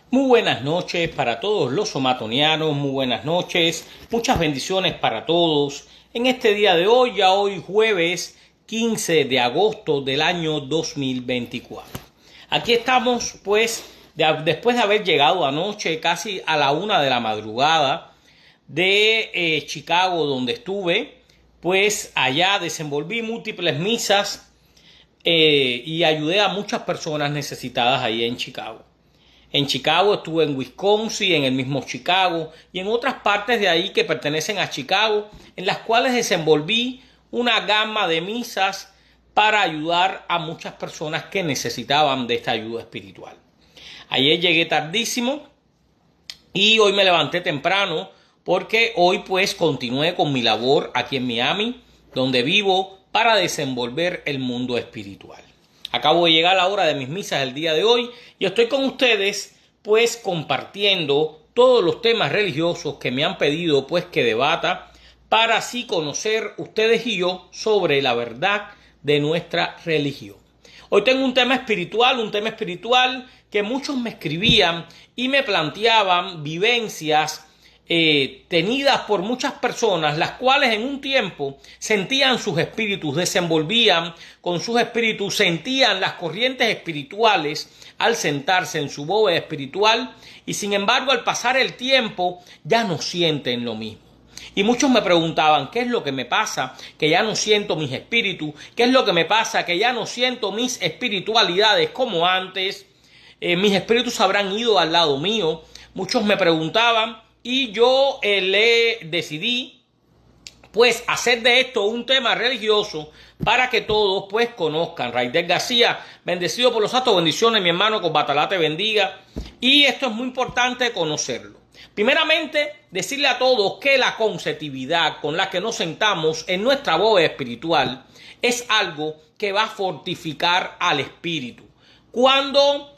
Muy buenas noches para todos los somatonianos, muy buenas noches, muchas bendiciones para todos. En este día de hoy, ya hoy jueves 15 de agosto del año 2024. Aquí estamos pues después de haber llegado anoche casi a la 1 de la madrugada de Chicago, donde estuve, pues allá desenvolví múltiples misas y ayudé a muchas personas necesitadas ahí en Chicago. En Chicago estuve en Wisconsin, en el mismo Chicago y en otras partes de ahí que pertenecen a Chicago, en las cuales desenvolví una gama de misas para ayudar a muchas personas que necesitaban de esta ayuda espiritual. Ayer llegué tardísimo y hoy me levanté temprano porque hoy pues continué con mi labor aquí en Miami, donde vivo, para desenvolver el mundo espiritual. Acabo de llegar a la hora de mis misas el día de hoy y estoy con ustedes pues compartiendo todos los temas religiosos que me han pedido pues que debata para así conocer ustedes y yo sobre la verdad de nuestra religión. Hoy tengo un tema espiritual que muchos me escribían y me planteaban vivencias tenidas por muchas personas, las cuales en un tiempo sentían sus espíritus, desenvolvían con sus espíritus, sentían las corrientes espirituales al sentarse en su bóveda espiritual y sin embargo al pasar el tiempo ya no sienten lo mismo. Y muchos me preguntaban, ¿qué es lo que me pasa? Que ya no siento mis espíritus. ¿Qué es lo que me pasa? Que ya no siento mis espiritualidades como antes. Mis espíritus habrán ido al lado mío. Muchos me preguntaban y yo le decidí pues hacer de esto un tema religioso para que todos pues conozcan. Raider García, bendecido por los actos, bendiciones mi hermano, con Batalá te bendiga. Y esto es muy importante conocerlo. Primeramente, decirle a todos que la consecutividad con la que nos sentamos en nuestra bóveda espiritual es algo que va a fortificar al espíritu. Cuando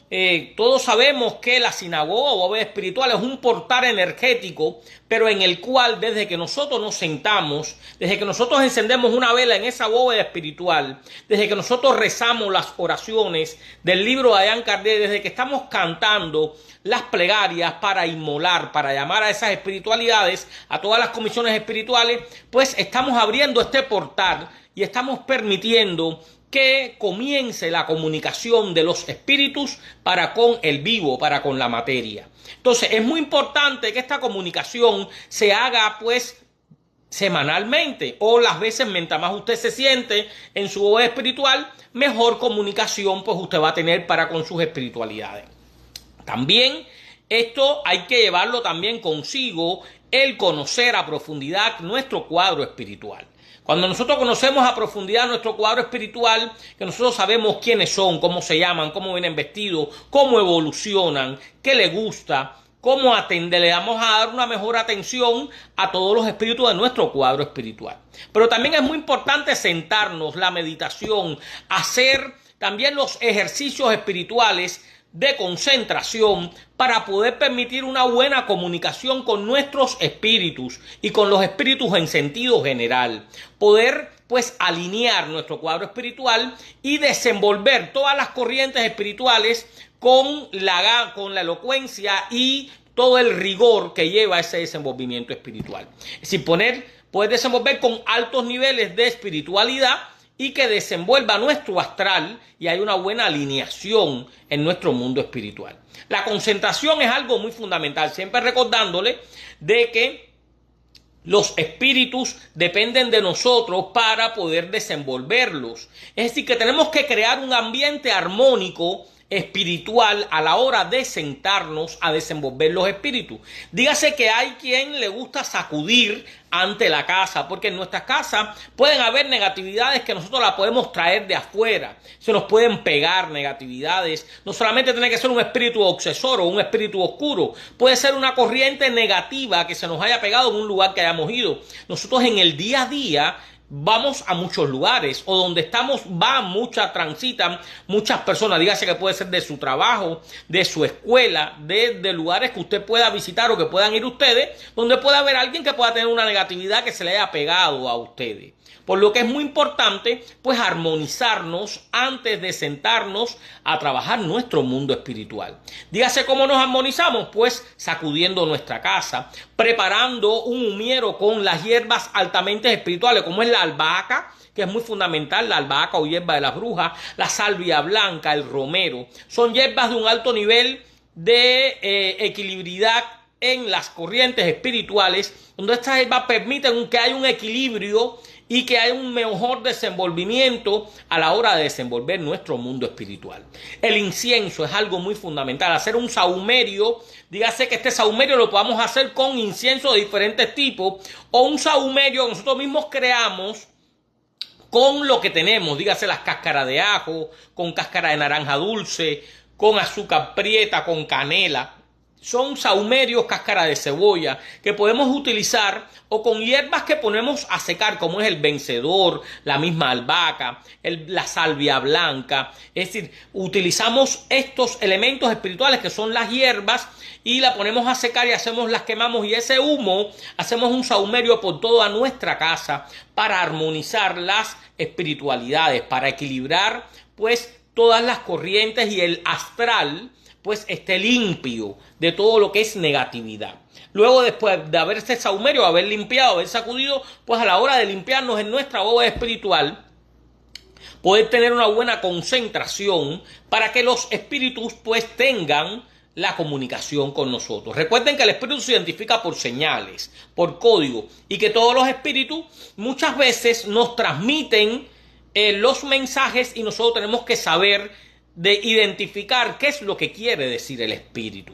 todos sabemos que la sinagoga o bóveda espiritual es un portal energético, pero en el cual desde que nosotros nos sentamos, desde que nosotros encendemos una vela en esa bóveda espiritual, desde que nosotros rezamos las oraciones del libro de Allan Kardec, desde que estamos cantando las plegarias para inmolar, para llamar a esas espiritualidades, a todas las comisiones espirituales, pues estamos abriendo este portal y estamos permitiendo que comience la comunicación de los espíritus para con el vivo, para con la materia. Entonces es muy importante que esta comunicación se haga pues semanalmente o las veces mientras más usted se siente en su bóveda espiritual, mejor comunicación pues usted va a tener para con sus espiritualidades. También esto hay que llevarlo también consigo el conocer a profundidad nuestro cuadro espiritual. Cuando nosotros conocemos a profundidad nuestro cuadro espiritual, que nosotros sabemos quiénes son, cómo se llaman, cómo vienen vestidos, cómo evolucionan, qué les gusta, cómo atender, le vamos a dar una mejor atención a todos los espíritus de nuestro cuadro espiritual. Pero también es muy importante sentarnos, la meditación, hacer también los ejercicios espirituales de concentración para poder permitir una buena comunicación con nuestros espíritus y con los espíritus en sentido general. Poder pues alinear nuestro cuadro espiritual y desenvolver todas las corrientes espirituales con la elocuencia y todo el rigor que lleva ese desenvolvimiento espiritual. Es decir, poder desenvolver con altos niveles de espiritualidad y que desenvuelva nuestro astral y hay una buena alineación en nuestro mundo espiritual. La concentración es algo muy fundamental, siempre recordándole de que los espíritus dependen de nosotros para poder desenvolverlos. Es decir, que tenemos que crear un ambiente armónico espiritual a la hora de sentarnos a desenvolver los espíritus. Dígase que hay quien le gusta sacudir ante la casa, porque en nuestras casas pueden haber negatividades que nosotros las podemos traer de afuera, se nos pueden pegar negatividades, no solamente tiene que ser un espíritu obsesor o un espíritu oscuro, puede ser una corriente negativa que se nos haya pegado en un lugar que hayamos ido. Nosotros en el día a día vamos a muchos lugares, o donde estamos transitan muchas personas, dígase que puede ser de su trabajo, de su escuela, de lugares que usted pueda visitar o que puedan ir ustedes, donde pueda haber alguien que pueda tener una negatividad que se le haya pegado a ustedes. Por lo que es muy importante, pues, armonizarnos antes de sentarnos a trabajar nuestro mundo espiritual. Dígase cómo nos armonizamos, pues, sacudiendo nuestra casa, preparando un humiero con las hierbas altamente espirituales, como es la albahaca, que es muy fundamental, la albahaca o hierba de las brujas, la salvia blanca, el romero. Son hierbas de un alto nivel de equilibridad en las corrientes espirituales, donde estas hierbas permiten que haya un equilibrio y que haya un mejor desenvolvimiento a la hora de desenvolver nuestro mundo espiritual. El incienso es algo muy fundamental. Hacer un sahumerio, dígase que este sahumerio lo podamos hacer con incienso de diferentes tipos, o un sahumerio que nosotros mismos creamos con lo que tenemos, dígase las cáscaras de ajo, con cáscara de naranja dulce, con azúcar prieta, con canela. Son sahumerios, cáscara de cebolla, que podemos utilizar, o con hierbas que ponemos a secar, como es el vencedor, la misma albahaca, la salvia blanca. Es decir, utilizamos estos elementos espirituales que son las hierbas y la ponemos a secar y las quemamos, y ese humo hacemos un sahumerio por toda nuestra casa para armonizar las espiritualidades, para equilibrar pues todas las corrientes y el astral pues esté limpio de todo lo que es negatividad. Luego, después de haber este sahumerio, haber limpiado, haber sacudido, pues a la hora de limpiarnos en nuestra bóveda espiritual, poder tener una buena concentración para que los espíritus pues tengan la comunicación con nosotros. Recuerden que el espíritu se identifica por señales, por código, y que todos los espíritus muchas veces nos transmiten los mensajes, y nosotros tenemos que saber de identificar qué es lo que quiere decir el espíritu.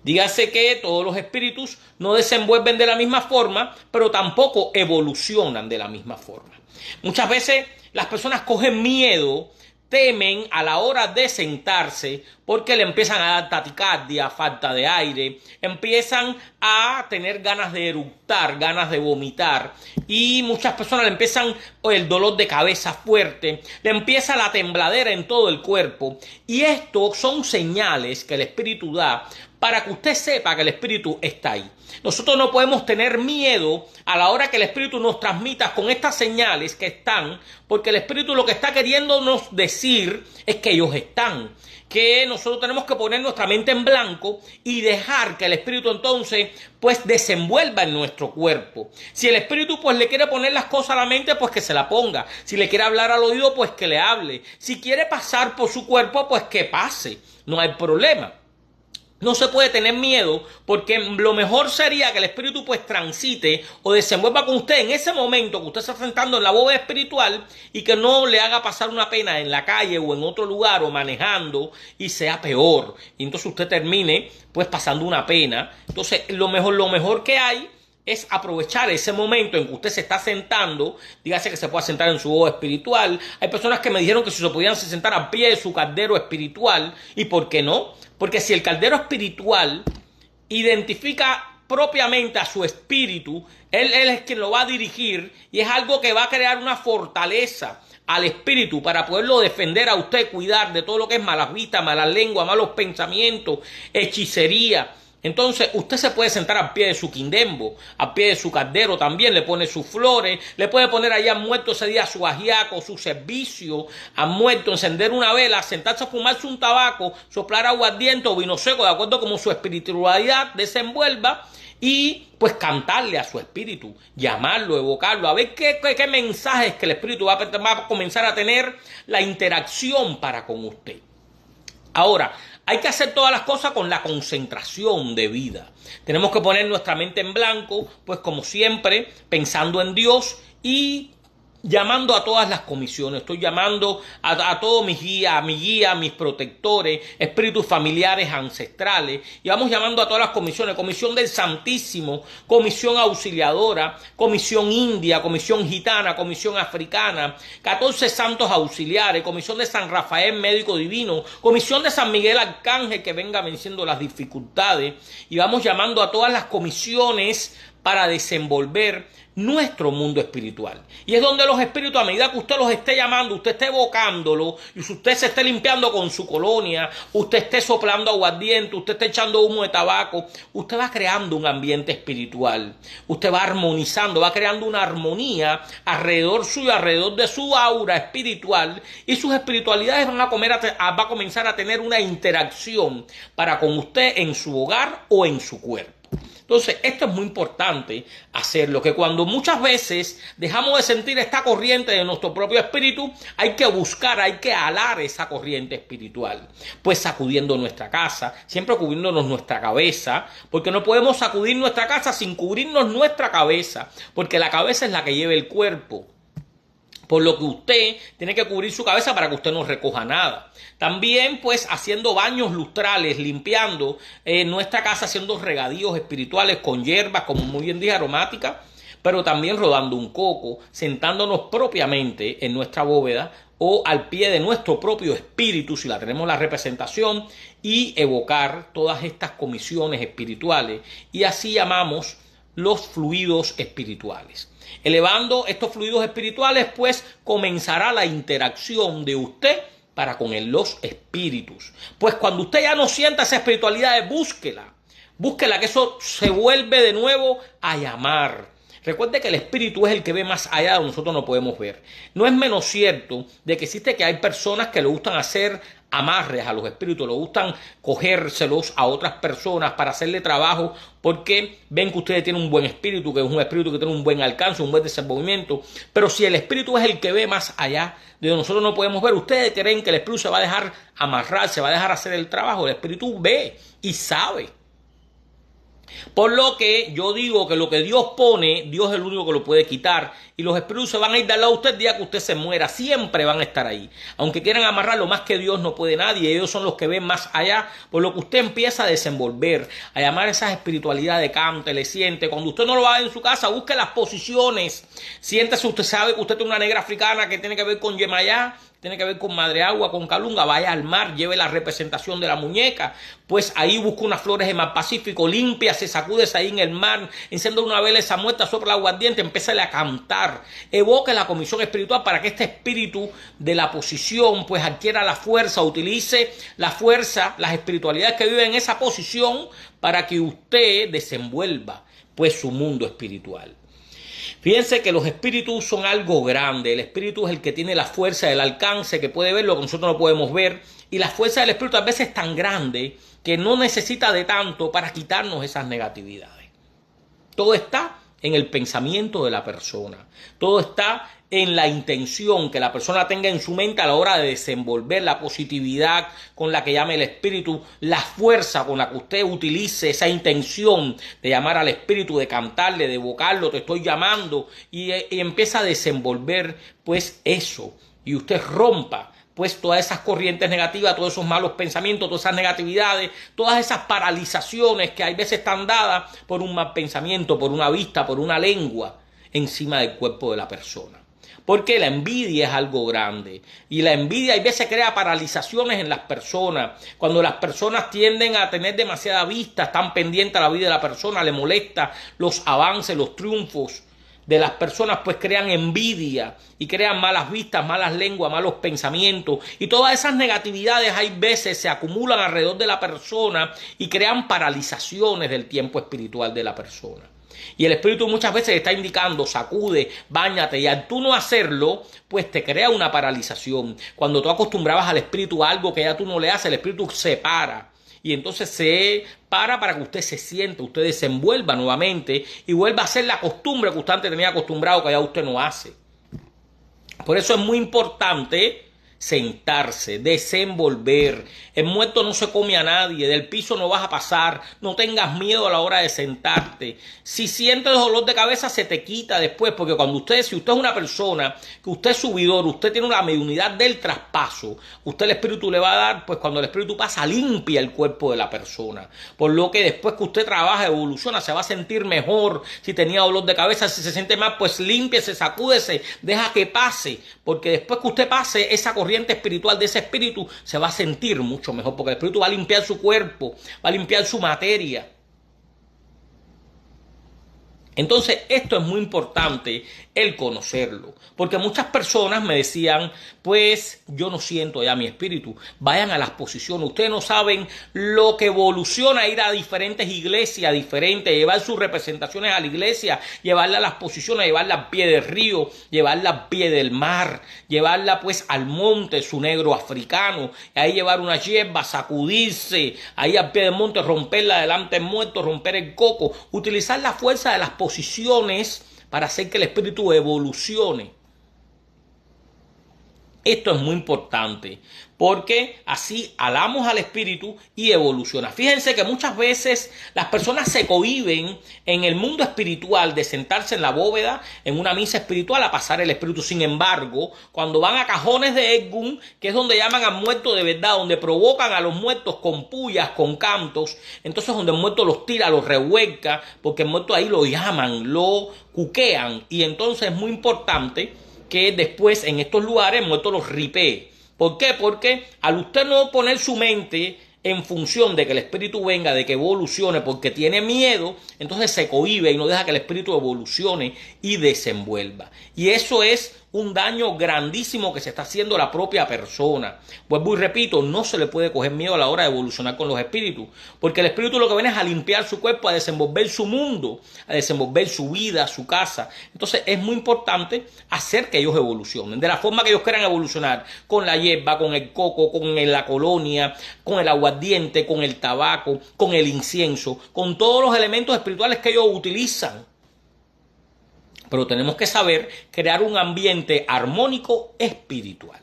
Dígase que todos los espíritus no desenvuelven de la misma forma, pero tampoco evolucionan de la misma forma. Muchas veces las personas cogen miedo, temen a la hora de sentarse porque le empiezan a dar taticardia, falta de aire, empiezan a tener ganas de eructar, ganas de vomitar, y muchas personas le empiezan el dolor de cabeza fuerte, le empieza la tembladera en todo el cuerpo, y esto son señales que el espíritu da para que usted sepa que el espíritu está ahí. Nosotros no podemos tener miedo a la hora que el espíritu nos transmita con estas señales que están, porque el espíritu lo que está queriéndonos decir es que ellos están, que nosotros tenemos que poner nuestra mente en blanco y dejar que el espíritu entonces pues desenvuelva en nuestro cuerpo. Si el espíritu pues le quiere poner las cosas a la mente, pues que se la ponga. Si le quiere hablar al oído, pues que le hable. Si quiere pasar por su cuerpo, pues que pase. No hay problema. No se puede tener miedo, porque lo mejor sería que el espíritu pues transite o desenvuelva con usted en ese momento que usted está sentando en la bóveda espiritual, y que no le haga pasar una pena en la calle o en otro lugar o manejando y sea peor. Y entonces usted termine pues pasando una pena. Entonces lo mejor que hay es aprovechar ese momento en que usted se está sentando. Dígase que se pueda sentar en su bóveda espiritual. Hay personas que me dijeron que si se podían sentar a pie de su caldero espiritual. ¿Y por qué no? Porque si el caldero espiritual identifica propiamente a su espíritu, él es quien lo va a dirigir, y es algo que va a crear una fortaleza al espíritu para poderlo defender a usted, cuidar de todo lo que es malas vistas, malas lenguas, malos pensamientos, hechicería. Entonces usted se puede sentar al pie de su quindembo, al pie de su caldero también, le pone sus flores, le puede poner allá muerto ese día su ajiaco, su servicio, a muerto, encender una vela, sentarse a fumarse un tabaco, soplar aguardiente o vino seco, de acuerdo como su espiritualidad desenvuelva, y pues cantarle a su espíritu, llamarlo, evocarlo, a ver qué mensajes que el espíritu va a comenzar a tener la interacción para con usted. Ahora, hay que hacer todas las cosas con la concentración de vida. Tenemos que poner nuestra mente en blanco, pues como siempre, pensando en Dios y llamando a todas las comisiones. Estoy llamando a todos mis guías, a mi guía, a mis protectores, espíritus familiares, ancestrales, y vamos llamando a todas las comisiones: comisión del Santísimo, comisión auxiliadora, comisión india, comisión gitana, comisión africana, 14 santos auxiliares, comisión de San Rafael, médico divino, comisión de San Miguel Arcángel, que venga venciendo las dificultades, y vamos llamando a todas las comisiones para desenvolver nuestro mundo espiritual. Y es donde los espíritus, a medida que usted los esté llamando, usted esté evocándolo, y si usted se esté limpiando con su colonia, usted esté soplando aguardiente, usted esté echando humo de tabaco, usted va creando un ambiente espiritual. Usted va armonizando, va creando una armonía alrededor suyo, alrededor de su aura espiritual, y sus espiritualidades van a comenzar a tener una interacción para con usted en su hogar o en su cuerpo. Entonces, esto es muy importante hacerlo, que cuando muchas veces dejamos de sentir esta corriente de nuestro propio espíritu, hay que buscar, hay que alar esa corriente espiritual. Pues sacudiendo nuestra casa, siempre cubriéndonos nuestra cabeza, porque no podemos sacudir nuestra casa sin cubrirnos nuestra cabeza, porque la cabeza es la que lleva el cuerpo. Por lo que usted tiene que cubrir su cabeza para que usted no recoja nada. También, pues, haciendo baños lustrales, limpiando nuestra casa, haciendo regadíos espirituales con hierbas, como muy bien dije, aromáticas, pero también rodando un coco, sentándonos propiamente en nuestra bóveda o al pie de nuestro propio espíritu, si la tenemos la representación, y evocar todas estas comisiones espirituales. Y así llamamos los fluidos espirituales. Elevando estos fluidos espirituales, pues comenzará la interacción de usted para con los espíritus. Pues cuando usted ya no sienta esa espiritualidad, búsquela, que eso se vuelve de nuevo a llamar. Recuerde que el espíritu es el que ve más allá de donde nosotros no podemos ver. No es menos cierto de que existe que hay personas que le gustan hacer amarres a los espíritus, le gustan cogérselos a otras personas para hacerle trabajo porque ven que ustedes tienen un buen espíritu, que es un espíritu que tiene un buen alcance, un buen desenvolvimiento. Pero si el espíritu es el que ve más allá de donde nosotros no podemos ver, ustedes creen que el espíritu se va a dejar amarrar, se va a dejar hacer el trabajo. El espíritu ve y sabe. Por lo que yo digo que lo que Dios pone, Dios es el único que lo puede quitar. Y los espíritus se van a ir de al lado de usted el día que usted se muera. Siempre van a estar ahí. Aunque quieran amarrarlo, más que Dios no puede nadie. Ellos son los que ven más allá. Por lo que usted empieza a desenvolver, a llamar esas espiritualidades, cántele, siente. Cuando usted no lo haga en su casa, busque las posiciones. Siéntese, usted sabe que usted tiene una negra africana que tiene que ver con Yemayá, tiene que ver con Madre Agua, con Calunga. Vaya al mar, lleve la representación de la muñeca. Pues ahí busca unas flores de mar Pacífico, limpia, se sacudes ahí en el mar, enciende una vela esa muerta, sopla el aguardiente, empiece a cantar. Evoque la comisión espiritual para que este espíritu de la posición pues adquiera la fuerza, utilice la fuerza, las espiritualidades que viven en esa posición para que usted desenvuelva pues su mundo espiritual. Fíjense que los espíritus son algo grande. El espíritu es el que tiene la fuerza del alcance, que puede ver lo que nosotros no podemos ver. Y la fuerza del espíritu a veces es tan grande que no necesita de tanto para quitarnos esas negatividades. Todo está en el pensamiento de la persona. Todo está en la intención que la persona tenga en su mente a la hora de desenvolver la positividad con la que llame el espíritu, la fuerza con la que usted utilice esa intención de llamar al espíritu, de cantarle, de evocarlo, te estoy llamando, y empieza a desenvolver pues eso, y usted rompa pues todas esas corrientes negativas, todos esos malos pensamientos, todas esas negatividades, todas esas paralizaciones que hay veces están dadas por un mal pensamiento, por una vista, por una lengua encima del cuerpo de la persona. Porque la envidia es algo grande y la envidia hay veces crea paralizaciones en las personas. Cuando las personas tienden a tener demasiada vista, están pendientes a la vida de la persona, le molesta los avances, los triunfos de las personas, pues crean envidia y crean malas vistas, malas lenguas, malos pensamientos, y todas esas negatividades hay veces se acumulan alrededor de la persona y crean paralizaciones del tiempo espiritual de la persona. Y el espíritu muchas veces está indicando, sacude, báñate, y al tú no hacerlo, pues te crea una paralización. Cuando tú acostumbrabas al espíritu a algo que ya tú no le haces, el espíritu se para. Y entonces se para que usted se siente, usted desenvuelva nuevamente y vuelva a hacer la costumbre que usted antes tenía acostumbrado, que ya usted no hace. Por eso es muy importante sentarse, desenvolver. El muerto no se come a nadie, del piso no vas a pasar, no tengas miedo a la hora de sentarte. Si sientes dolor de cabeza, se te quita después, porque si usted es una persona, que usted es subidor, usted tiene una mediunidad del traspaso, usted el espíritu le va a dar, pues cuando el espíritu pasa, limpia el cuerpo de la persona. Por lo que después que usted trabaja, evoluciona, se va a sentir mejor. Si tenía dolor de cabeza, si se siente mal, pues límpiese, sacúdese, deja que pase, porque después que usted pase, esa corriente espiritual de ese espíritu se va a sentir mucho mejor, porque el espíritu va a limpiar su cuerpo, va a limpiar su materia. Entonces, esto es muy importante el conocerlo, porque muchas personas me decían, pues yo no siento ya mi espíritu, vayan a las posiciones, ustedes no saben lo que evoluciona ir a diferentes iglesias diferentes, llevar sus representaciones a la iglesia, llevarla a las posiciones, llevarla al pie del río, llevarla al pie del mar, llevarla pues al monte, su negro africano, ahí llevar una hierba, sacudirse, ahí al pie del monte, romperla delante del muerto, romper el coco, utilizar la fuerza de las posiciones para hacer que el espíritu evolucione. Esto es muy importante porque así alamos al espíritu y evoluciona. Fíjense que muchas veces las personas se cohíben en el mundo espiritual de sentarse en la bóveda en una misa espiritual a pasar el espíritu. Sin embargo, cuando van a cajones de Egún, que es donde llaman al muerto de verdad, donde provocan a los muertos con pullas, con cantos, entonces donde el muerto los tira, los revuelca, porque el muerto ahí lo llaman, lo cuquean, y entonces es muy importante que después en estos lugares el muerto los ripee. ¿Por qué? Porque al usted no poner su mente en función de que el espíritu venga, de que evolucione, porque tiene miedo, entonces se cohíbe y no deja que el espíritu evolucione y desenvuelva. Y eso es un daño grandísimo que se está haciendo a la propia persona. Vuelvo y repito, no se le puede coger miedo a la hora de evolucionar con los espíritus, porque el espíritu lo que viene es a limpiar su cuerpo, a desenvolver su mundo, a desenvolver su vida, su casa. Entonces es muy importante hacer que ellos evolucionen, de la forma que ellos quieran evolucionar, con la hierba, con el coco, con la colonia, con el aguardiente, con el tabaco, con el incienso, con todos los elementos espirituales que ellos utilizan. Pero tenemos que saber crear un ambiente armónico espiritual.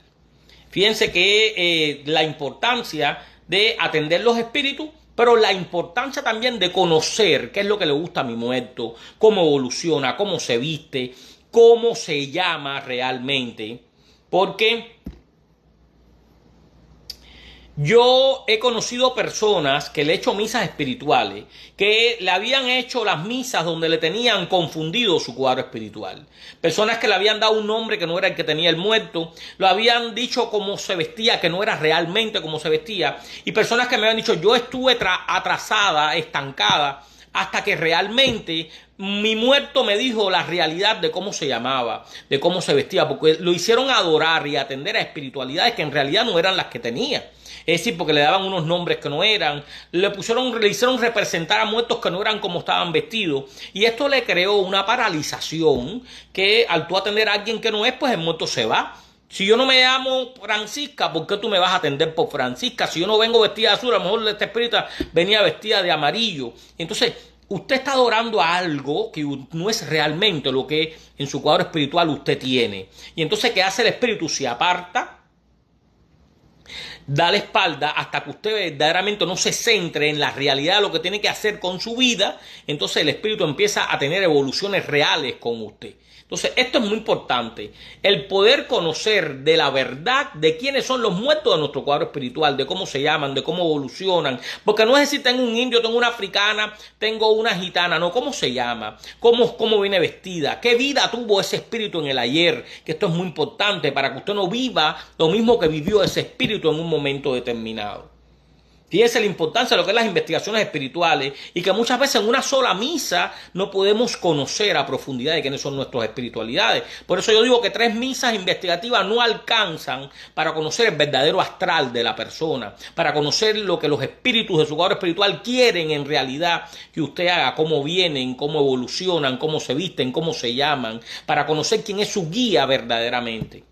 Fíjense que la importancia de atender los espíritus, pero la importancia también de conocer qué es lo que le gusta a mi muerto, cómo evoluciona, cómo se viste, cómo se llama realmente. Porque yo he conocido personas que le he hecho misas espirituales, que le habían hecho las misas donde le tenían confundido su cuadro espiritual. Personas que le habían dado un nombre que no era el que tenía el muerto, lo habían dicho cómo se vestía, que no era realmente cómo se vestía. Y personas que me habían dicho, yo estuve atrasada, estancada, hasta que realmente mi muerto me dijo la realidad de cómo se llamaba, de cómo se vestía, porque lo hicieron adorar y atender a espiritualidades que en realidad no eran las que tenía. Es decir, porque le daban unos nombres que no eran, le hicieron representar a muertos que no eran como estaban vestidos, y esto le creó una paralización que al tú atender a alguien que no es, pues el muerto se va. Si yo no me llamo Francisca, ¿por qué tú me vas a atender por Francisca? Si yo no vengo vestida de azul, a lo mejor esta espírita venía vestida de amarillo. Entonces, usted está adorando a algo que no es realmente lo que en su cuadro espiritual usted tiene. Y entonces, ¿qué hace el espíritu? Se aparta, da la espalda hasta que usted verdaderamente no se centre en la realidad de lo que tiene que hacer con su vida. Entonces el espíritu empieza a tener evoluciones reales con usted. Entonces esto es muy importante, el poder conocer de la verdad de quiénes son los muertos de nuestro cuadro espiritual, de cómo se llaman, de cómo evolucionan, porque no es decir tengo un indio, tengo una africana, tengo una gitana, no, cómo se llama, cómo viene vestida, qué vida tuvo ese espíritu en el ayer, que esto es muy importante para que usted no viva lo mismo que vivió ese espíritu en un momento determinado. Fíjense la importancia de lo que es las investigaciones espirituales y que muchas veces en una sola misa no podemos conocer a profundidad de quiénes son nuestras espiritualidades. Por eso yo digo que 3 misas investigativas no alcanzan para conocer el verdadero astral de la persona, para conocer lo que los espíritus de su cuadro espiritual quieren en realidad que usted haga, cómo vienen, cómo evolucionan, cómo se visten, cómo se llaman, para conocer quién es su guía verdaderamente.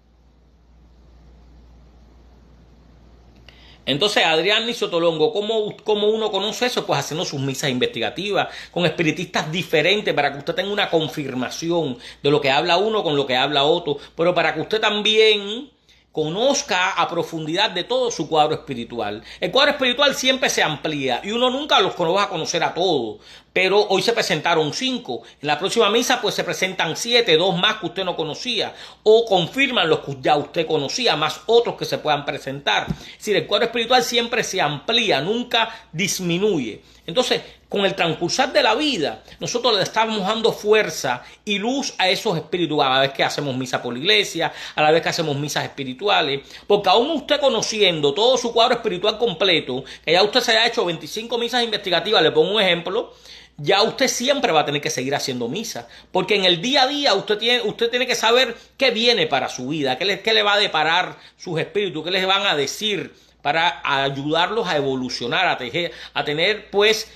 Entonces, Adrián Nisotolongo, ¿cómo uno conoce eso? Pues haciendo sus misas investigativas con espiritistas diferentes para que usted tenga una confirmación de lo que habla uno con lo que habla otro, pero para que usted también conozca a profundidad de todo su cuadro espiritual. El cuadro espiritual siempre se amplía y uno nunca los va a conocer a todos. Pero hoy se presentaron 5. En la próxima misa pues se presentan 7, 2 más que usted no conocía. O confirman los que ya usted conocía, más otros que se puedan presentar. Es decir, el cuadro espiritual siempre se amplía, nunca disminuye. Entonces, con el transcursar de la vida, nosotros le estamos dando fuerza y luz a esos espíritus a la vez que hacemos misa por la iglesia, a la vez que hacemos misas espirituales. Porque aún usted conociendo todo su cuadro espiritual completo, que ya usted se haya hecho 25 misas investigativas, le pongo un ejemplo, ya usted siempre va a tener que seguir haciendo misa, porque en el día a día usted tiene que saber qué viene para su vida, qué le va a deparar sus espíritus, qué les van a decir para ayudarlos a evolucionar, a tener pues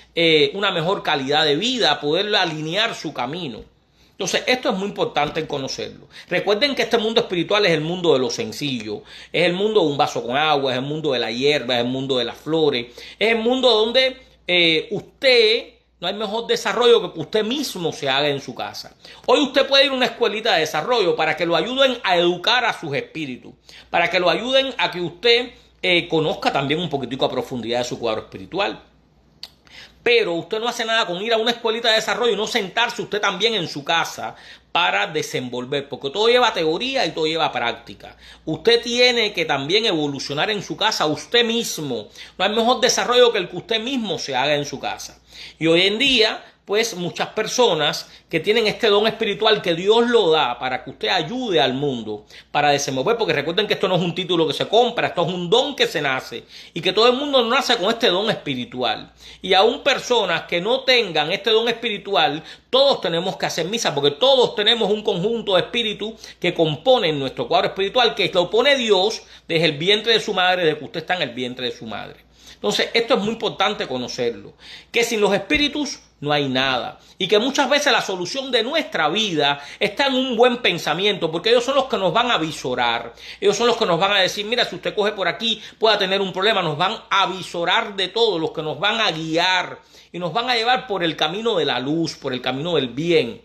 una mejor calidad de vida, a poder alinear su camino. Entonces, esto es muy importante conocerlo. Recuerden que este mundo espiritual es el mundo de lo sencillo, es el mundo de un vaso con agua, es el mundo de la hierba, es el mundo de las flores, es el mundo donde no hay mejor desarrollo que usted mismo se haga en su casa. Hoy usted puede ir a una escuelita de desarrollo para que lo ayuden a educar a sus espíritus, para que lo ayuden a que usted conozca también un poquitico a profundidad de su cuadro espiritual. Pero usted no hace nada con ir a una escuelita de desarrollo y no sentarse usted también en su casa para desenvolver, porque todo lleva teoría y todo lleva práctica. Usted tiene que también evolucionar en su casa usted mismo. No hay mejor desarrollo que el que usted mismo se haga en su casa. Y hoy en día, pues muchas personas que tienen este don espiritual que Dios lo da para que usted ayude al mundo para desenvolver, porque recuerden que esto no es un título que se compra, esto es un don que se nace y que todo el mundo no nace con este don espiritual. Y aún personas que no tengan este don espiritual, todos tenemos que hacer misa, porque todos tenemos un conjunto de espíritus que componen nuestro cuadro espiritual, que lo pone Dios desde el vientre de su madre, desde que usted está en el vientre de su madre. Entonces, esto es muy importante conocerlo, que sin los espíritus no hay nada, y que muchas veces la solución de nuestra vida está en un buen pensamiento, porque ellos son los que nos van a visorar, ellos son los que nos van a decir, mira, si usted coge por aquí pueda tener un problema, nos van a visorar de todo, los que nos van a guiar y nos van a llevar por el camino de la luz, por el camino del bien.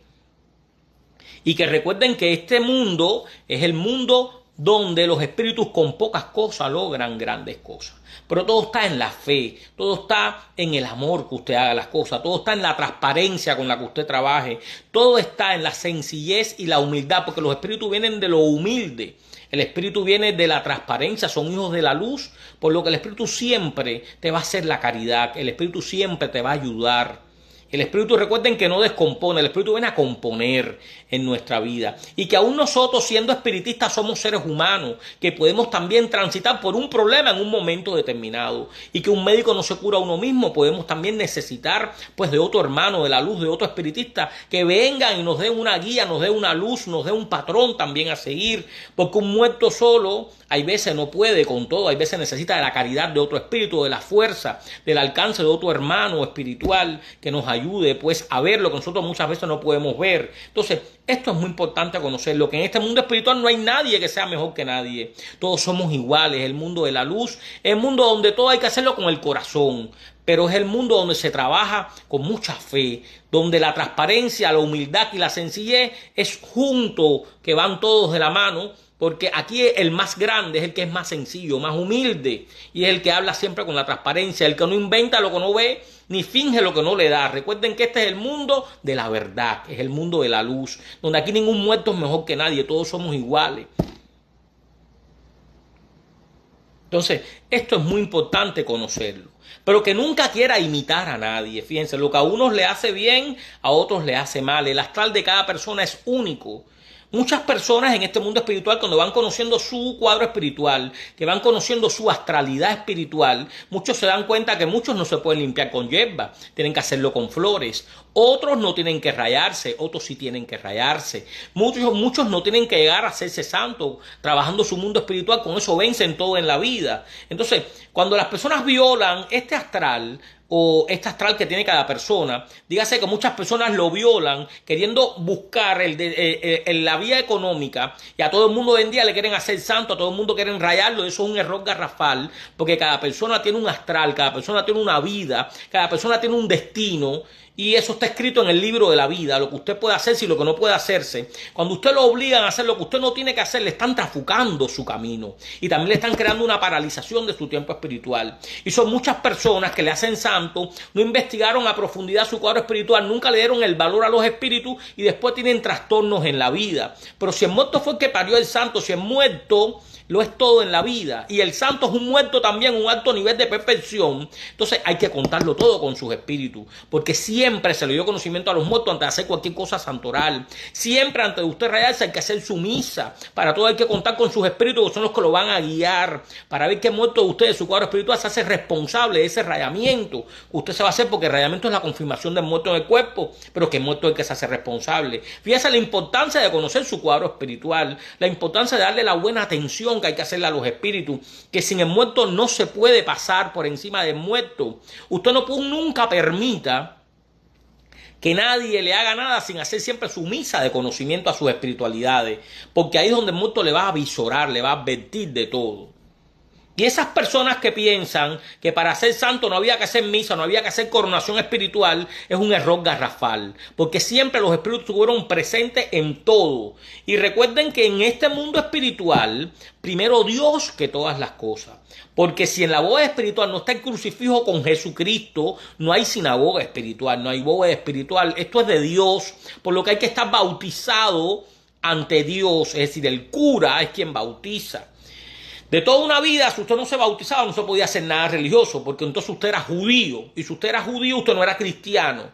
Y que recuerden que este mundo es el mundo donde los espíritus con pocas cosas logran grandes cosas. Pero todo está en la fe, todo está en el amor que usted haga las cosas, todo está en la transparencia con la que usted trabaje, todo está en la sencillez y la humildad, porque los espíritus vienen de lo humilde. El espíritu viene de la transparencia, son hijos de la luz, por lo que el espíritu siempre te va a hacer la caridad, el espíritu siempre te va a ayudar. El espíritu, recuerden que no descompone, el espíritu viene a componer en nuestra vida. Y que aún nosotros, siendo espiritistas, somos seres humanos, que podemos también transitar por un problema en un momento determinado. Y que un médico no se cura a uno mismo, podemos también necesitar pues de otro hermano, de la luz, de otro espiritista, que vengan y nos den una guía, nos den una luz, nos den un patrón también a seguir. Porque un muerto solo, hay veces no puede con todo, hay veces necesita de la caridad de otro espíritu, de la fuerza, del alcance de otro hermano espiritual que nos ayude pues a ver lo que nosotros muchas veces no podemos ver. Entonces, esto es muy importante conocerlo, que en este mundo espiritual no hay nadie que sea mejor que nadie. Todos somos iguales, el mundo de la luz, el mundo donde todo hay que hacerlo con el corazón, pero es el mundo donde se trabaja con mucha fe, donde la transparencia, la humildad y la sencillez es junto, que van todos de la mano. Porque aquí el más grande es el que es más sencillo, más humilde, y es el que habla siempre con la transparencia, el que no inventa lo que no ve, ni finge lo que no le da. Recuerden que este es el mundo de la verdad, es el mundo de la luz, donde aquí ningún muerto es mejor que nadie, todos somos iguales. Entonces, esto es muy importante conocerlo, pero que nunca quiera imitar a nadie. Fíjense, lo que a unos le hace bien, a otros le hace mal. El astral de cada persona es único. Muchas personas en este mundo espiritual, cuando van conociendo su cuadro espiritual, que van conociendo su astralidad espiritual, muchos se dan cuenta que muchos no se pueden limpiar con hierba, tienen que hacerlo con flores. Otros no tienen que rayarse, otros sí tienen que rayarse. Muchos no tienen que llegar a hacerse santos, trabajando su mundo espiritual, con eso vencen todo en la vida. Entonces, cuando las personas violan este astral, o este astral que tiene cada persona, dígase que muchas personas lo violan queriendo buscar la vía económica, y a todo el mundo hoy en día le quieren hacer santo, a todo el mundo quieren rayarlo. Eso es un error garrafal, porque cada persona tiene un astral, cada persona tiene una vida, cada persona tiene un destino, y eso está escrito en el libro de la vida, lo que usted puede hacerse y lo que no puede hacerse. Cuando usted lo obligan a hacer lo que usted no tiene que hacer, le están trafucando su camino, y también le están creando una paralización de su tiempo espiritual. Y son muchas personas que le hacen santo, no investigaron a profundidad su cuadro espiritual, nunca le dieron el valor a los espíritus, y después tienen trastornos en la vida. Pero si el muerto fue el que parió el santo, si el muerto lo es todo en la vida. Y el santo es un muerto también, un alto nivel de perfección. Entonces hay que contarlo todo con sus espíritus, porque siempre se le dio conocimiento a los muertos antes de hacer cualquier cosa santoral. Siempre antes de usted rayarse hay que hacer su misa. Para todo hay que contar con sus espíritus, que son los que lo van a guiar, para ver que el muerto de usted, de su cuadro espiritual, se hace responsable de ese rayamiento que usted se va a hacer, porque el rayamiento es la confirmación del muerto en el cuerpo, pero que el muerto es el que se hace responsable. Fíjese la importancia de conocer su cuadro espiritual, la importancia de darle la buena atención que hay que hacerle a los espíritus, que sin el muerto no se puede pasar por encima del muerto. Usted nunca permita que nadie le haga nada sin hacer siempre su misa de conocimiento a sus espiritualidades, porque ahí es donde el muerto le va a avisorar, le va a advertir de todo. Y esas personas que piensan que para ser santo no había que hacer misa, no había que hacer coronación espiritual, es un error garrafal, porque siempre los espíritus estuvieron presentes en todo. Y recuerden que en este mundo espiritual, primero Dios que todas las cosas. Porque si en la bóveda espiritual no está el crucifijo con Jesucristo, no hay sinagoga espiritual, no hay bóveda espiritual. Esto es de Dios, por lo que hay que estar bautizado ante Dios, es decir, el cura es quien bautiza. De toda una vida, si usted no se bautizaba, no se podía hacer nada religioso, porque entonces usted era judío. Y si usted era judío, usted no era cristiano.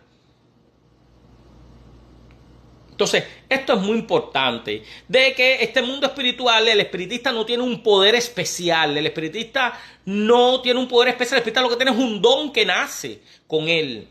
Entonces, esto es muy importante, de que este mundo espiritual, el espiritista no tiene un poder especial. El espiritista no tiene un poder especial. El espiritista lo que tiene es un don que nace con él.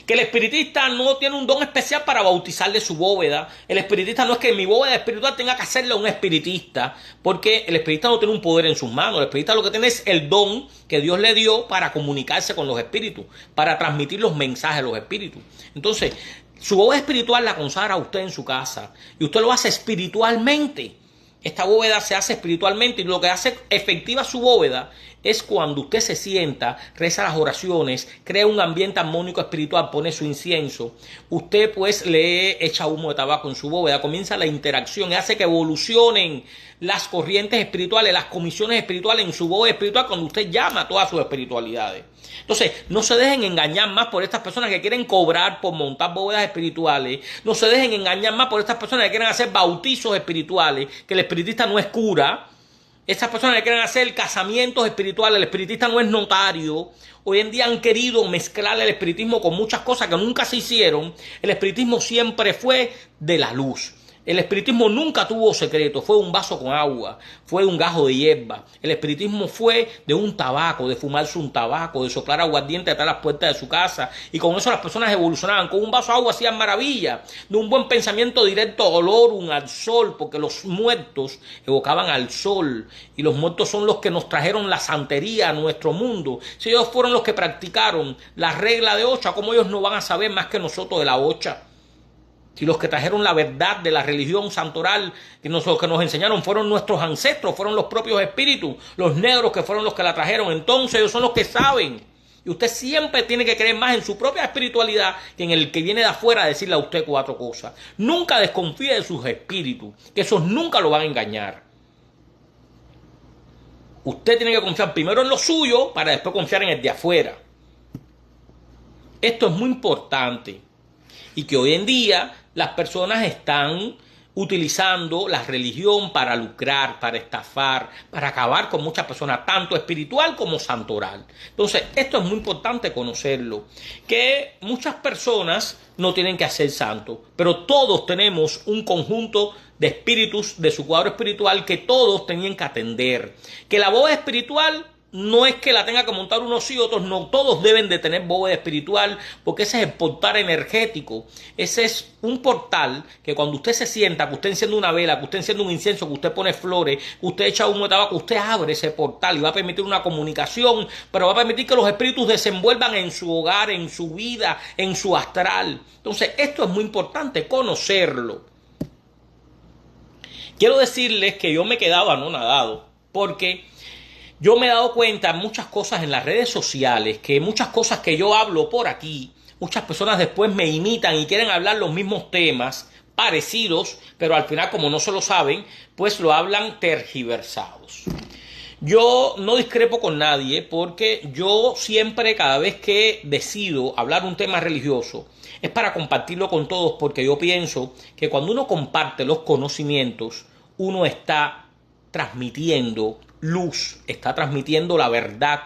Que el espiritista no tiene un don especial para bautizarle su bóveda. El espiritista no es que mi bóveda espiritual tenga que hacerle a un espiritista, porque el espiritista no tiene un poder en sus manos. El espiritista lo que tiene es el don que Dios le dio para comunicarse con los espíritus, para transmitir los mensajes a los espíritus. Entonces, su bóveda espiritual la consagra a usted en su casa y usted lo hace espiritualmente. Esta bóveda se hace espiritualmente y lo que hace efectiva su bóveda es cuando usted se sienta, reza las oraciones, crea un ambiente armónico espiritual, pone su incienso, usted pues le echa humo de tabaco en su bóveda, comienza la interacción y hace que evolucionen las corrientes espirituales, las comisiones espirituales en su bóveda espiritual cuando usted llama a todas sus espiritualidades. Entonces, no se dejen engañar más por estas personas que quieren cobrar por montar bóvedas espirituales. No se dejen engañar más por estas personas que quieren hacer bautizos espirituales, que el espiritista no es cura. Estas personas que quieren hacer casamientos espirituales, el espiritista no es notario. Hoy en día han querido mezclar el espiritismo con muchas cosas que nunca se hicieron. El espiritismo siempre fue de la luz. El espiritismo nunca tuvo secreto, fue un vaso con agua, fue un gajo de hierba. El espiritismo fue de un tabaco, de fumarse un tabaco, de soplar aguardiente atrás de las puertas de su casa. Y con eso las personas evolucionaban. Con un vaso de agua hacían maravilla. De un buen pensamiento directo olorum al sol, porque los muertos evocaban al sol. Y los muertos son los que nos trajeron la santería a nuestro mundo. Si ellos fueron los que practicaron la regla de Ocha, ¿cómo ellos no van a saber más que nosotros de la Ocha? Si los que trajeron la verdad de la religión santoral, los que nos enseñaron fueron nuestros ancestros, fueron los propios espíritus, los negros que fueron los que la trajeron, entonces ellos son los que saben. Y usted siempre tiene que creer más en su propia espiritualidad que en el que viene de afuera a decirle a usted cuatro cosas. Nunca desconfíe de sus espíritus, que esos nunca lo van a engañar. Usted tiene que confiar primero en lo suyo para después confiar en el de afuera. Esto es muy importante. Y que hoy en día las personas están utilizando la religión para lucrar, para estafar, para acabar con muchas personas, tanto espiritual como santoral. Entonces, esto es muy importante conocerlo, que muchas personas no tienen que hacer santo, pero todos tenemos un conjunto de espíritus de su cuadro espiritual que todos tenían que atender. Que la bóveda espiritual no es que la tenga que montar unos sí, otros no. Todos deben de tener bóveda espiritual, porque ese es el portal energético. Ese es un portal que cuando usted se sienta, que usted enciende una vela, que usted enciende un incienso, que usted pone flores, que usted echa humo de tabaco, usted abre ese portal y va a permitir una comunicación, pero va a permitir que los espíritus desenvuelvan en su hogar, en su vida, en su astral. Entonces, esto es muy importante, conocerlo. Quiero decirles que yo me he quedado anonadado, porque yo me he dado cuenta de muchas cosas en las redes sociales, que muchas cosas que yo hablo por aquí, muchas personas después me imitan y quieren hablar los mismos temas parecidos, pero al final, como no se lo saben, pues lo hablan tergiversados. Yo no discrepo con nadie, porque yo siempre, cada vez que decido hablar un tema religioso, es para compartirlo con todos, porque yo pienso que cuando uno comparte los conocimientos, uno está transmitiendo luz, está transmitiendo la verdad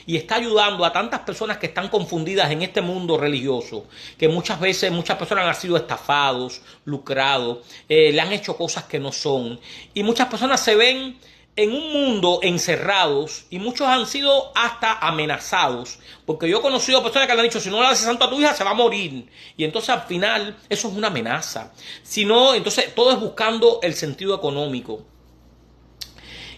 y está ayudando a tantas personas que están confundidas en este mundo religioso, que muchas veces muchas personas han sido estafados, lucrados, le han hecho cosas que no son, y muchas personas se ven en un mundo encerrados y muchos han sido hasta amenazados, porque yo he conocido personas que le han dicho: si no le haces santo a tu hija se va a morir, y entonces al final eso es una amenaza. Si no, entonces todo es buscando el sentido económico.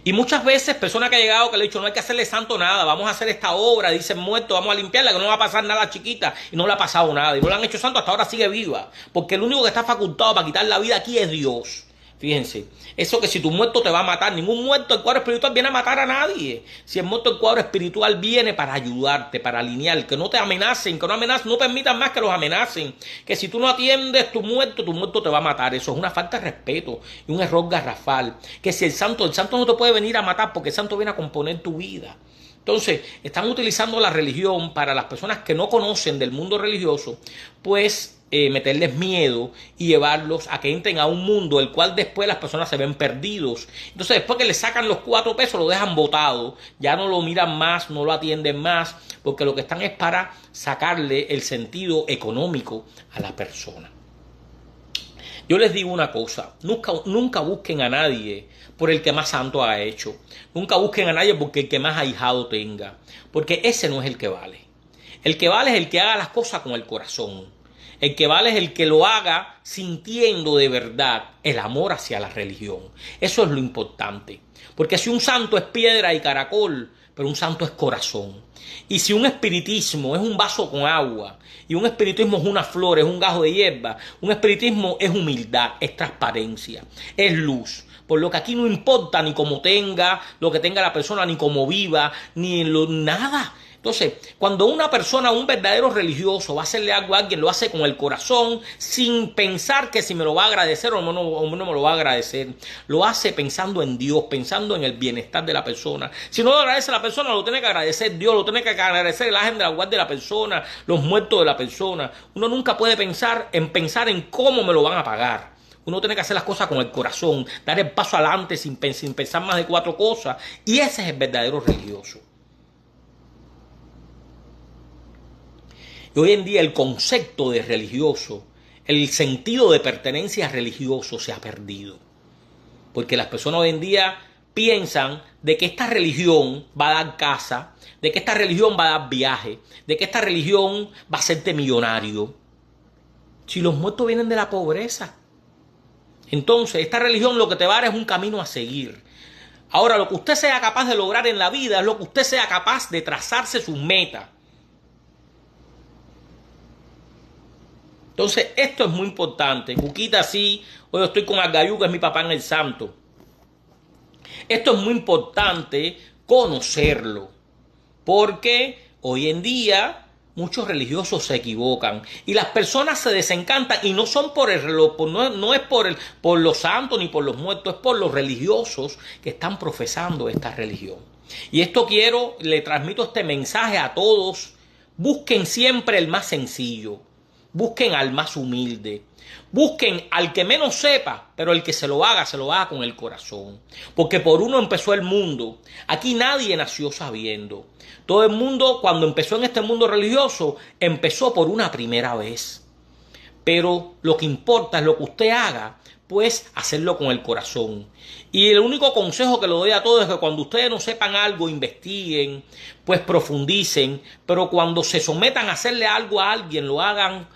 Y muchas veces personas que han llegado que le han dicho: no hay que hacerle santo nada, vamos a hacer esta obra, dicen muerto, vamos a limpiarla, que no va a pasar nada, chiquita, y no le ha pasado nada, y no le han hecho santo, hasta ahora sigue viva, porque el único que está facultado para quitar la vida aquí es Dios. Fíjense, eso que si tu muerto te va a matar, ningún muerto del cuadro espiritual viene a matar a nadie. Si el muerto del cuadro espiritual viene para ayudarte, para alinear, que no te amenacen, que no amenacen, no permitan más que los amenacen, que si tú no atiendes tu muerto te va a matar. Eso es una falta de respeto y un error garrafal. Que si el santo no te puede venir a matar, porque el santo viene a componer tu vida. Entonces, están utilizando la religión para las personas que no conocen del mundo religioso, pues meterles miedo y llevarlos a que entren a un mundo el cual después las personas se ven perdidos. Entonces, después que le sacan los 4 pesos, lo dejan botado, ya no lo miran más, no lo atienden más, porque lo que están es para sacarle el sentido económico a la persona. Yo les digo una cosa: nunca busquen a nadie por el que más santo ha hecho. Nunca busquen a nadie porque el que más ahijado tenga. Porque ese no es el que vale. El que vale es el que haga las cosas con el corazón. El que vale es el que lo haga sintiendo de verdad el amor hacia la religión. Eso es lo importante. Porque si un santo es piedra y caracol, pero un santo es corazón. Y si un espiritismo es un vaso con agua, y un espiritismo es una flor, es un gajo de hierba, un espiritismo es humildad, es transparencia, es luz. Por lo que aquí no importa ni cómo tenga, lo que tenga la persona, ni cómo viva, ni nada. Entonces, cuando una persona, un verdadero religioso, va a hacerle algo a alguien, lo hace con el corazón, sin pensar que si me lo va a agradecer o no me lo va a agradecer. Lo hace pensando en Dios, pensando en el bienestar de la persona. Si no lo agradece a la persona, lo tiene que agradecer Dios, lo tiene que agradecer el ángel de la guardia de la persona, los muertos de la persona. Uno nunca puede pensar en cómo me lo van a pagar. Uno tiene que hacer las cosas con el corazón, dar el paso adelante sin pensar más de 4 cosas. Y ese es el verdadero religioso. Y hoy en día el concepto de religioso, el sentido de pertenencia religioso se ha perdido. Porque las personas hoy en día piensan de que esta religión va a dar casa, de que esta religión va a dar viaje, de que esta religión va a hacerte millonario. Si los muertos vienen de la pobreza. Entonces, esta religión lo que te va a dar es un camino a seguir. Ahora, lo que usted sea capaz de lograr en la vida es lo que usted sea capaz de trazarse sus metas. Entonces, esto es muy importante. Cuquita, sí, hoy estoy con Argayú, que es mi papá en el santo. Esto es muy importante conocerlo, porque hoy en día muchos religiosos se equivocan y las personas se desencantan, y no son por el reloj, no es por los santos ni por los muertos, es por los religiosos que están profesando esta religión. Y esto le transmito este mensaje a todos: busquen siempre el más sencillo. Busquen al más humilde. Busquen al que menos sepa, pero el que se lo haga con el corazón. Porque por uno empezó el mundo. Aquí nadie nació sabiendo. Todo el mundo, cuando empezó en este mundo religioso, empezó por una primera vez. Pero lo que importa es lo que usted haga, pues hacerlo con el corazón. Y el único consejo que le doy a todos es que cuando ustedes no sepan algo, investiguen, pues profundicen, pero cuando se sometan a hacerle algo a alguien, lo hagan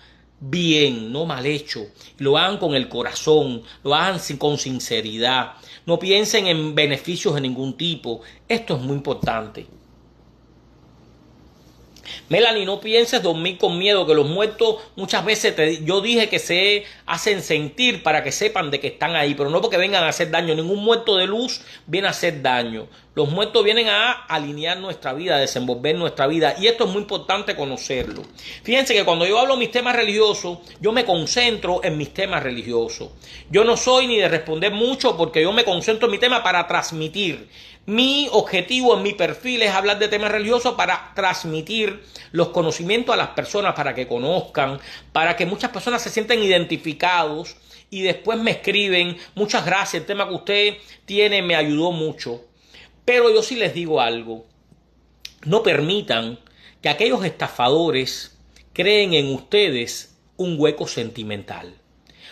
bien, no mal hecho, lo hagan con el corazón, lo hagan con sinceridad, no piensen en beneficios de ningún tipo. Esto es muy importante. Melanie, no pienses dormir con miedo, que los muertos muchas veces yo dije que se hacen sentir para que sepan de que están ahí, pero no porque vengan a hacer daño. Ningún muerto de luz viene a hacer daño. Los muertos vienen a alinear nuestra vida, a desenvolver nuestra vida. Y esto es muy importante conocerlo. Fíjense que cuando yo hablo de mis temas religiosos, yo me concentro en mis temas religiosos. Yo no soy ni de responder mucho porque yo me concentro en mi tema para transmitir. Mi objetivo en mi perfil es hablar de temas religiosos para transmitir los conocimientos a las personas, para que conozcan, para que muchas personas se sientan identificados y después me escriben: muchas gracias, el tema que usted tiene me ayudó mucho. Pero yo sí les digo algo: no permitan que aquellos estafadores creen en ustedes un hueco sentimental.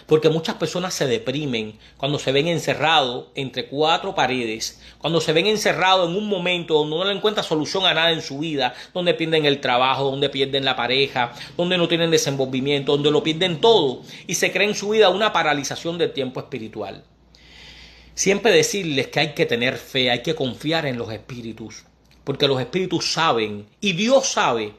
Porque muchas personas se deprimen cuando se ven encerrados entre cuatro paredes, cuando se ven encerrados en un momento donde no le encuentran solución a nada en su vida, donde pierden el trabajo, donde pierden la pareja, donde no tienen desenvolvimiento, donde lo pierden todo y se creen en su vida una paralización del tiempo espiritual. Siempre decirles que hay que tener fe, hay que confiar en los espíritus, porque los espíritus saben y Dios sabe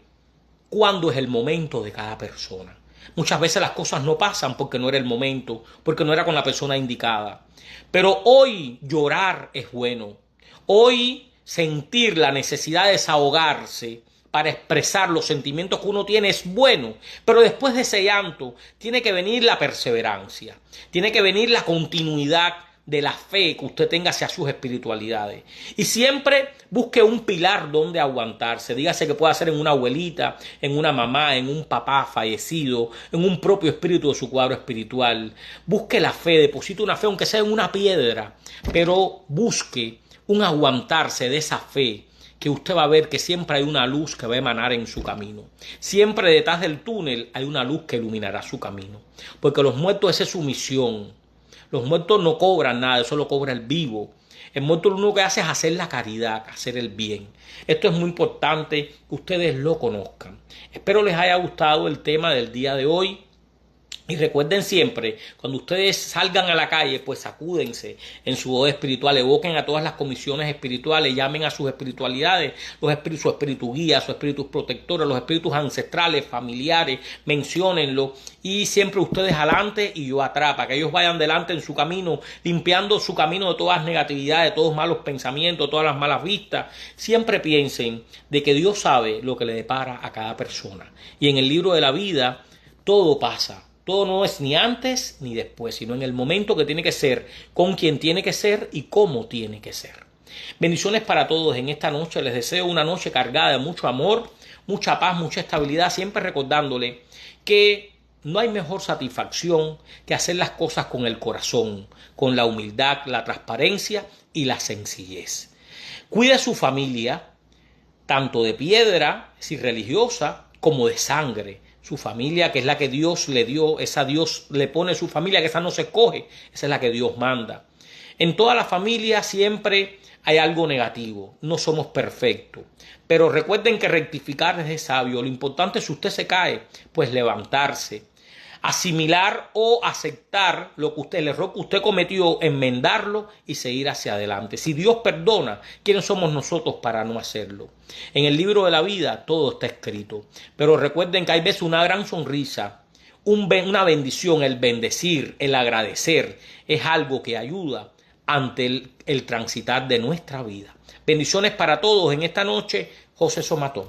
cuándo es el momento de cada persona. Muchas veces las cosas no pasan porque no era el momento, porque no era con la persona indicada. Pero hoy llorar es bueno. Hoy sentir la necesidad de desahogarse para expresar los sentimientos que uno tiene es bueno. Pero después de ese llanto tiene que venir la perseverancia, tiene que venir la continuidad de la fe que usted tenga hacia sus espiritualidades. Y siempre busque un pilar donde aguantarse. Dígase que pueda ser en una abuelita, en una mamá, en un papá fallecido, en un propio espíritu de su cuadro espiritual. Busque la fe, deposite una fe, aunque sea en una piedra, pero busque un aguantarse de esa fe, que usted va a ver que siempre hay una luz que va a emanar en su camino. Siempre detrás del túnel hay una luz que iluminará su camino. Porque los muertos, esa es su misión. Los muertos no cobran nada, eso lo cobra el vivo. El muerto lo único que hace es hacer la caridad, hacer el bien. Esto es muy importante que ustedes lo conozcan. Espero les haya gustado el tema del día de hoy. Y recuerden siempre, cuando ustedes salgan a la calle, pues sacúdense en su voz espiritual, evoquen a todas las comisiones espirituales, llamen a sus espiritualidades, su espíritu guía, sus espíritus protectores, los espíritus ancestrales, familiares, menciónenlo. Y siempre ustedes adelante y yo atrás, para que ellos vayan delante en su camino, limpiando su camino de todas las negatividades, de todos los malos pensamientos, de todas las malas vistas. Siempre piensen de que Dios sabe lo que le depara a cada persona. Y en el libro de la vida todo pasa. Todo no es ni antes ni después, sino en el momento que tiene que ser, con quien tiene que ser y cómo tiene que ser. Bendiciones para todos en esta noche. Les deseo una noche cargada de mucho amor, mucha paz, mucha estabilidad, siempre recordándole que no hay mejor satisfacción que hacer las cosas con el corazón, con la humildad, la transparencia y la sencillez. Cuide a su familia, tanto de piedra, es decir, religiosa, como de sangre. Su familia, que es la que Dios le dio, esa Dios le pone su familia, que esa no se escoge, esa es la que Dios manda. En toda la familia siempre hay algo negativo, no somos perfectos. Pero recuerden que rectificar es de sabio. Lo importante es si usted se cae, pues levantarse, asimilar o aceptar el error que usted cometió, enmendarlo y seguir hacia adelante. Si Dios perdona, ¿quiénes somos nosotros para no hacerlo? En el libro de la vida todo está escrito, pero recuerden que hay veces una gran sonrisa, una bendición, el bendecir, el agradecer, es algo que ayuda ante el transitar de nuestra vida. Bendiciones para todos en esta noche. José Somatón.